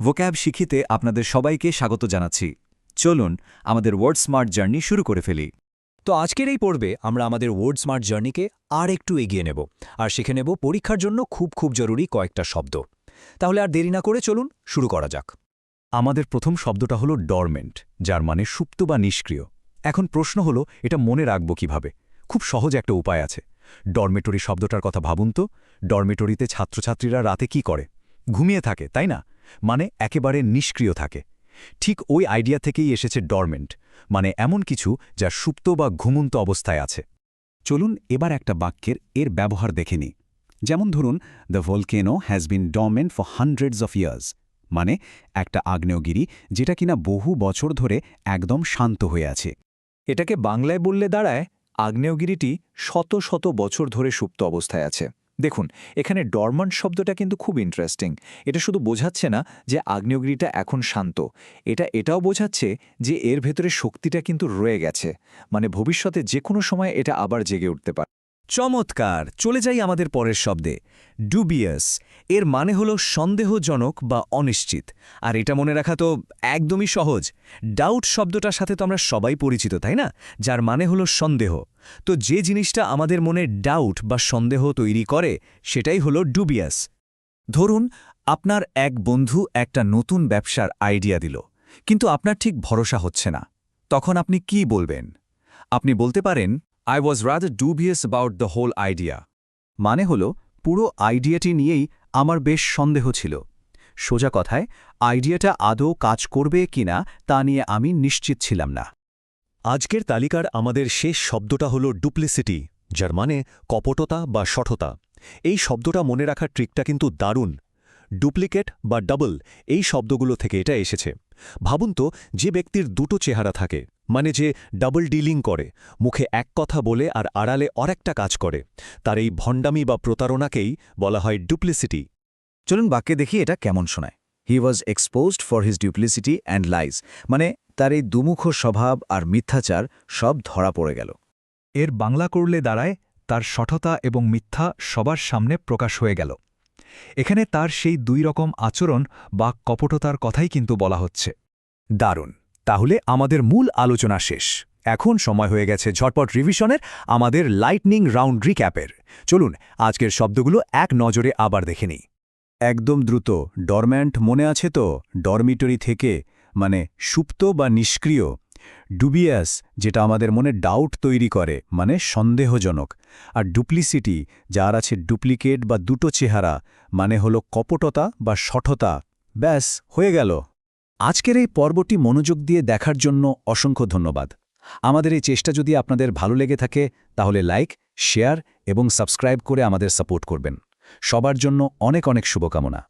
Vocab শিখিতে আপনাদের সবাইকে স্বাগত জানাচ্ছি। চলুন আমাদের ওয়ার্ড স্মার্ট জার্নি শুরু করে ফেলি। তো আজকের এই পর্বে আমরা আমাদের ওয়ার্ড স্মার্ট জার্নিকে আর একটু এগিয়ে নেব আর শিখে নেব পরীক্ষার জন্য খুব জরুরি কয়েকটা শব্দ। তাহলে আর দেরি না করে চলুন শুরু করা যাক। আমাদের প্রথম শব্দটা হলো ডরমেন্ট, যার মানে সুপ্ত বা নিষ্ক্রিয়। এখন প্রশ্ন হলো, এটা মনে রাখব কিভাবে? খুব সহজ একটা উপায় আছে। ডরমেটরি শব্দটার কথা ভাবুন তো। ডরমেটরিতে ছাত্রছাত্রীরা রাতে কি করে? ঘুমিয়ে থাকে, তাই না? মানে একেবারে নিষ্ক্রিয় থাকে। ঠিক ওই আইডিয়া থেকেই এসেছে ডরমেন্ট, মানে এমন কিছু যা সুপ্ত বা ঘুমন্ত অবস্থায় আছে। চলুন এবার একটা বাক্যের এর ব্যবহার দেখে নিই। যেমন ধরুন, the volcano has been dormant for hundreds of years, মানে একটা আগ্নেয়গিরি যেটা কিনা বহু বছর ধরে একদম শান্ত হয়ে আছে। এটাকে বাংলায় বললে দাঁড়ায়, আগ্নেয়গিরিটি শত বছর ধরে সুপ্ত অবস্থায় আছে। দেখুন, এখানে ডরমান্ট শব্দটা কিন্তু খুব ইন্টারেস্টিং। এটা শুধু বোঝাচ্ছে না যে আগ্নেয়গিরিটা এখন শান্ত, এটাও বোঝাচ্ছে যে এর ভেতরে শক্তিটা কিন্তু রয়ে গেছে, মানে ভবিষ্যতে যে কোনো সময় এটা আবার জেগে উঠতে পারে। চমৎকার! চলে যাই আমাদের পরের শব্দে, ডুবিয়াস। এর মানে হল সন্দেহজনক বা অনিশ্চিত। আর এটা মনে রাখা তো একদমই সহজ। ডাউট শব্দটার সাথে তো আমরা সবাই পরিচিত, তাই না? যার মানে হল সন্দেহ। তো যে জিনিসটা আমাদের মনে ডাউট বা সন্দেহ তৈরি করে, সেটাই হল ডুবিয়াস। ধরুন, আপনার এক বন্ধু একটা নতুন ব্যবসার আইডিয়া দিল, কিন্তু আপনার ঠিক ভরসা হচ্ছে না। তখন আপনি কি বলবেন? আপনি বলতে পারেন, I was rather dubious about the whole idea। মানে হলো, পুরো আইডিয়াটি নিয়েই আমার বেশ সন্দেহ ছিল। সোজা কথায়, আইডিয়াটা আদৌ কাজ করবে কিনা তা নিয়ে আমি নিশ্চিত ছিলাম না। আজকের তালিকার আমাদের শেষ শব্দটা হলো ডুপ্লিসিটি, যার মানে কপটতা বা শঠতা। এই শব্দটা মনে রাখার ট্রিকটা কিন্তু দারুণ। ডুপ্লিকেট বা ডাবল, এই শব্দগুলো থেকে এটা এসেছে। ভাবুন তো, যে ব্যক্তির দুটো চেহারা থাকে, মানে যে ডাবল ডিলিং করে, মুখে এক কথা বলে আর আড়ালে আরেকটা কাজ করে, তার এই ভণ্ডামি বা প্রতারণাকেই বলা হয় ডুপ্লিসিটি। চলুন বাক্যে দেখি এটা কেমন শোনায়। He was exposed for his duplicity and lies, মানে তার এই দুমুখ স্বভাব আর মিথ্যাচার সব ধরা পড়ে গেল। এর বাংলা করলে দাঁড়ায়, তার শঠতা এবং মিথ্যা সবার সামনে প্রকাশ হয়ে গেল। এখানে তার সেই দুই রকম আচরণ বা কপটতার কথাই কিন্তু বলা হচ্ছে। দারুণ! তাহলে আমাদের মূল আলোচনা শেষ। এখন সময় হয়ে গেছে ঝটপট রিভিশনের, আমাদের লাইটনিং রাউন্ড রিক্যাপের। চলুন আজকের শব্দগুলো এক নজরে আবার দেখে নিই। একদম দ্রুত, ডরম্যান্ট মনে আছে তো? ডরমিটরি থেকে, মানে সুপ্ত বা নিষ্ক্রিয়। ডুবিয়াস, যেটা আমাদের মনে ডাউট তৈরি করে, মানে সন্দেহজনক। আর ডুপ্লিসিটি, যার আছে ডুপ্লিকেট বা দুটো চেহারা, মানে হলো কপটতা বা শঠতা। ব্যাস, হয়ে গেল। আজকের এই পর্বটি মনোযোগ দিয়ে দেখার জন্য অসংখ্য ধন্যবাদ। আমাদের এই চেষ্টা যদি আপনাদের ভালো লেগে থাকে, তাহলে লাইক, শেয়ার এবং সাবস্ক্রাইব করে আমাদের সাপোর্ট করবেন। সবার জন্য অনেক শুভকামনা।